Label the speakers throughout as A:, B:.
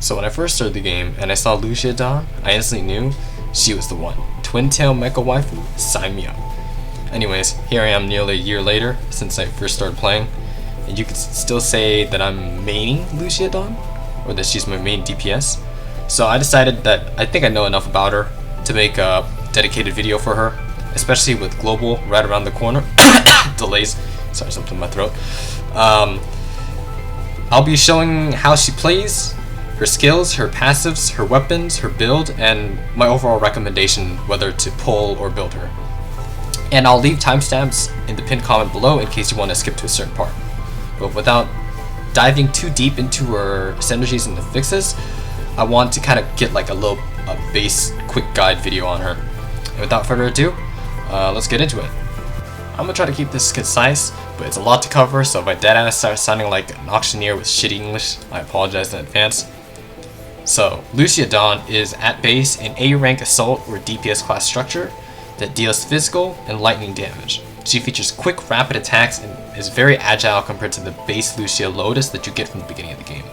A: So when I first started the game and I saw Lucia Dawn, I instantly knew she was the one. Twin Tail Mecha Waifu, sign me up. Anyways, here I am nearly a year later since I first started playing, and you could still say that I'm maining Lucia Dawn, or that she's my main DPS. So I decided that I think I know enough about her to make a dedicated video for her, especially with global right around the corner. Delays. Sorry, something in my throat. I'll be showing how she plays, her skills, her passives, her weapons, her build, and my overall recommendation whether to pull or build her. And I'll leave timestamps in the pinned comment below in case you want to skip to a certain part. But without diving too deep into her synergies and the fixes, I want to kind of get like a base quick guide video on her. And without further ado, let's get into it. I'm gonna try to keep this concise, but it's a lot to cover, so if my deadass starts sounding like an auctioneer with shitty English, I apologize in advance. So, Lucia Dawn is at base an A rank assault or DPS class structure that deals physical and lightning damage. She features quick, rapid attacks and is very agile compared to the base Lucia Lotus that you get from the beginning of the game.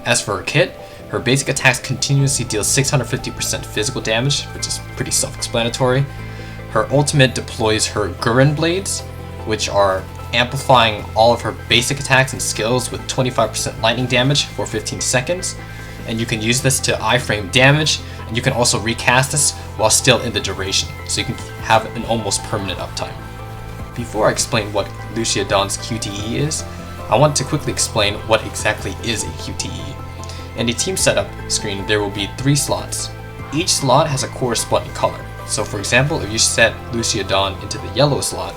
A: As for her kit, her basic attacks continuously deal 650% physical damage, which is pretty self-explanatory. Her ultimate deploys her Gurren Blades, which are amplifying all of her basic attacks and skills with 25% lightning damage for 15 seconds. And you can use this to iframe damage, and you can also recast this while still in the duration, so you can have an almost permanent uptime. Before I explain what Lucia Dawn's QTE is, I want to quickly explain what exactly is a QTE. In the team setup screen, there will be 3 slots. Each slot has a corresponding color. So for example, if you set Lucia Dawn into the yellow slot,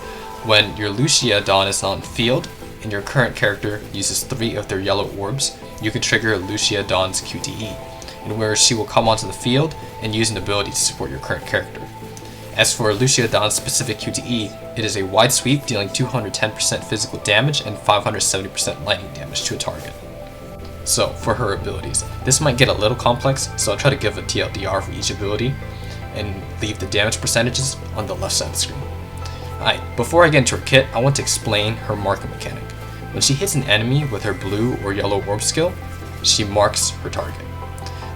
A: when your Lucia Dawn is on field and your current character uses 3 of their yellow orbs, you can trigger Lucia Dawn's QTE, and where she will come onto the field and use an ability to support your current character. As for Lucia Dawn's specific QTE, it is a wide sweep dealing 210% physical damage and 570% lightning damage to a target. So for her abilities, this might get a little complex, so I'll try to give a TLDR for each ability and leave the damage percentages on the left side of the screen. Alright, before I get into her kit, I want to explain her marking mechanic. When she hits an enemy with her blue or yellow orb skill, she marks her target.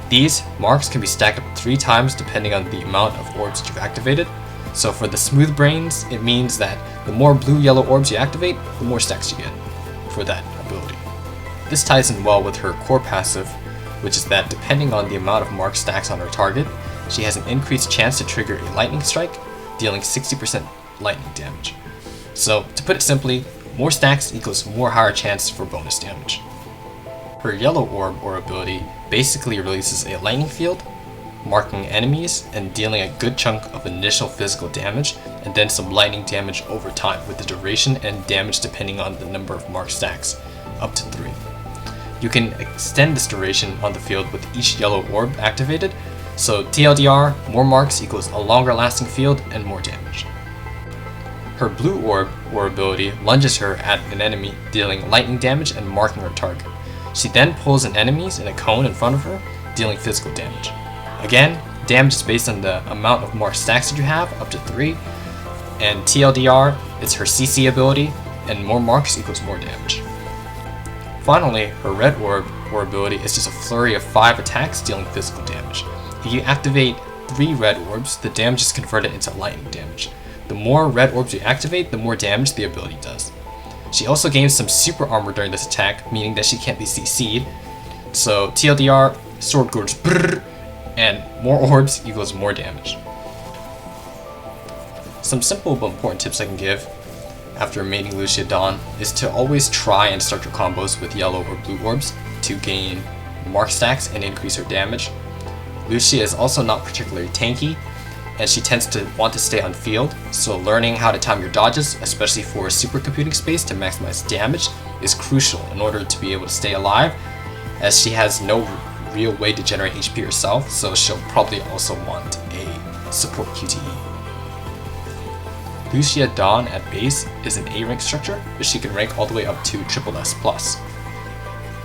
A: These marks can be stacked up 3 times depending on the amount of orbs that you've activated. So for the smooth brains, it means that the more blue-yellow orbs you activate, the more stacks you get for that ability. This ties in well with her core passive, which is that depending on the amount of marked stacks on her target, she has an increased chance to trigger a lightning strike, dealing 60% lightning damage. So to put it simply, more stacks equals more higher chance for bonus damage. Her yellow orb or ability basically releases a lightning field, marking enemies and dealing a good chunk of initial physical damage, and then some lightning damage over time with the duration and damage depending on the number of marked stacks, up to 3. You can extend this duration on the field with each yellow orb activated, so TLDR, more marks equals a longer lasting field and more damage. Her blue orb or ability lunges her at an enemy, dealing lightning damage and marking her target. She then pulls in enemies in a cone in front of her, dealing physical damage. Again, damage is based on the amount of marked stacks that you have, up to 3, and TLDR is her CC ability, and more marks equals more damage. Finally, her red orb or ability is just a flurry of 5 attacks dealing physical damage. If you activate 3 red orbs, the damage is converted into lightning damage. The more red orbs you activate, the more damage the ability does. She also gains some super armor during this attack, meaning that she can't be CC'd. So TLDR, sword goes brrr, and more orbs equals more damage. Some simple but important tips I can give after maining Lucia Dawn is to always try and start your combos with yellow or blue orbs to gain mark stacks and increase her damage. Lucia is also not particularly tanky, and she tends to want to stay on field, so learning how to time your dodges, especially for supercomputing space to maximize damage, is crucial in order to be able to stay alive, as she has no real way to generate HP herself, so she'll probably also want a support QTE. Lucia Dawn at base is an A rank structure, but she can rank all the way up to SSS+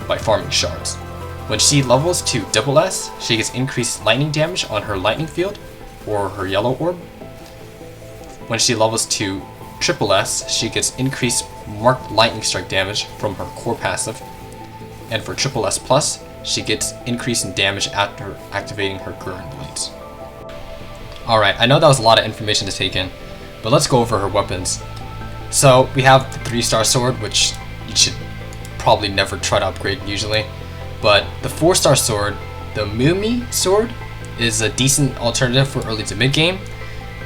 A: by farming shards. When she levels to SS, she gets increased lightning damage on her lightning field, or her yellow orb. When she levels to SSS, she gets increased marked lightning strike damage from her core passive. And for SSS+, she gets increase in damage after activating her Gurren blades. Alright, I know that was a lot of information to take in, but let's go over her weapons. So we have the 3-star sword, which you should probably never try to upgrade usually. But the 4-star sword, the Mumi sword, is a decent alternative for early to mid game.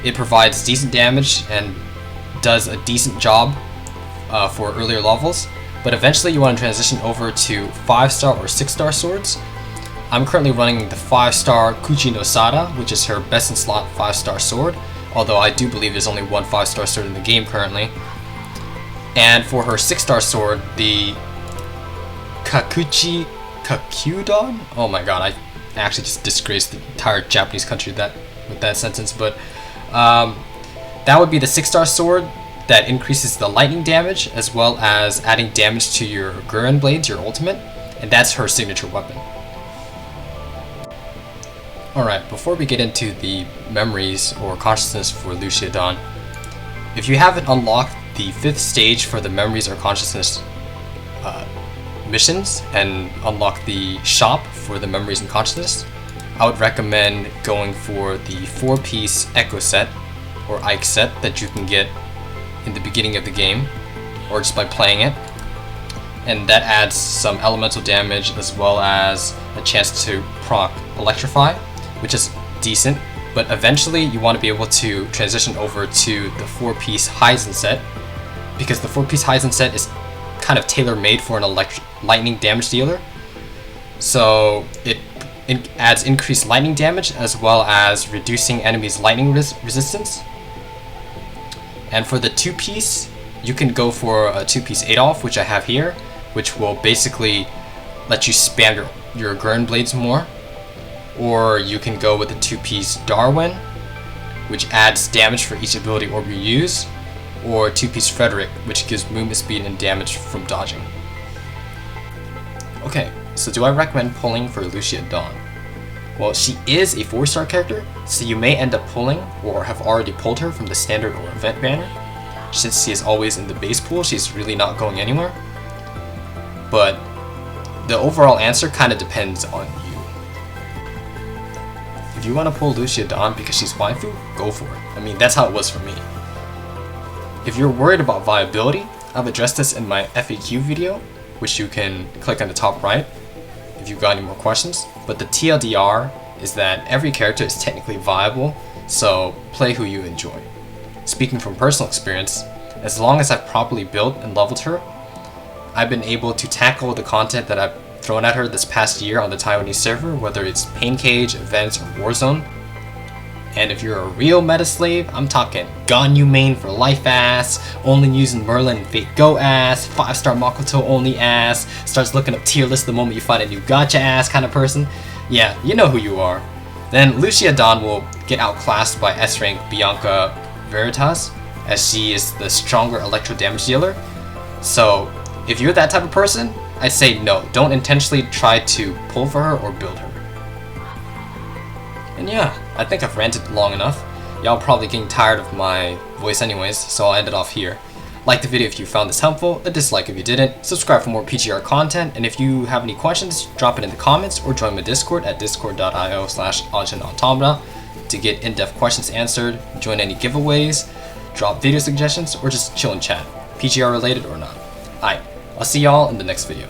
A: It provides decent damage and does a decent job for earlier levels. But eventually you want to transition over to 5-star or 6-star swords. I'm currently running the 5-star Kuchi no Sada, which is her best in slot 5-star sword, although I do believe there's only one 5-star sword in the game currently. And for her 6-star sword, the Kakuchi Kakyudon? Oh my god, I actually just disgraced the entire Japanese country with that sentence, but that would be the 6-star sword that increases the lightning damage as well as adding damage to your Gurren blades, your ultimate, and that's her signature weapon. Alright, before we get into the memories or consciousness for Lucia Dawn, if you haven't unlocked the 5th stage for the memories or consciousness missions and unlock the shop for the memories and consciousness, I would recommend going for the 4-piece Echo set or Ike set that you can get in the beginning of the game or just by playing it, and that adds some elemental damage as well as a chance to proc Electrify, which is decent. But eventually you want to be able to transition over to the 4-piece Heisen set, because the 4-piece Heisen set is kind of tailor-made for an lightning damage dealer. So it adds increased lightning damage as well as reducing enemies' lightning resistance. And for the 2-piece, you can go for a 2-piece Adolf, which I have here, which will basically let you spam your Gurren blades more. Or you can go with the 2-piece Darwin, which adds damage for each ability orb you use, or 2-piece Frederick, which gives movement speed and damage from dodging. Okay, so do I recommend pulling for Lucia Dawn? Well, she is a 4-star character, so you may end up pulling or have already pulled her from the standard or event banner. Since she is always in the base pool, she's really not going anywhere. But the overall answer kind of depends on you. If you want to pull Lucia Dawn because she's waifu, go for it. I mean, that's how it was for me. If you're worried about viability, I've addressed this in my FAQ video, which you can click on the top right if you've got any more questions. But the TLDR is that every character is technically viable, so play who you enjoy. Speaking from personal experience, as long as I've properly built and leveled her, I've been able to tackle the content that I've thrown at her this past year on the Taiwanese server, whether it's Pain Cage, events, or Warzone. And if you're a real meta slave, I'm talking Ganyu main for life ass, only using Merlin and Fate Go ass, 5-star Makoto only ass, starts looking up tier lists the moment you find a new gacha ass kind of person. Yeah, you know who you are. Then Lucia Dawn will get outclassed by S-rank Bianca Veritas, as she is the stronger electro damage dealer. So if you're that type of person, I say no, don't intentionally try to pull for her or build her. And yeah, I think I've ranted long enough. Y'all probably getting tired of my voice anyways, so I'll end it off here. Like the video if you found this helpful, a dislike if you didn't, subscribe for more PGR content, and if you have any questions, drop it in the comments or join my Discord at discord.io/AuditionAutomata to get in-depth questions answered, join any giveaways, drop video suggestions, or just chill and chat, PGR related or not. Alright, I'll see y'all in the next video.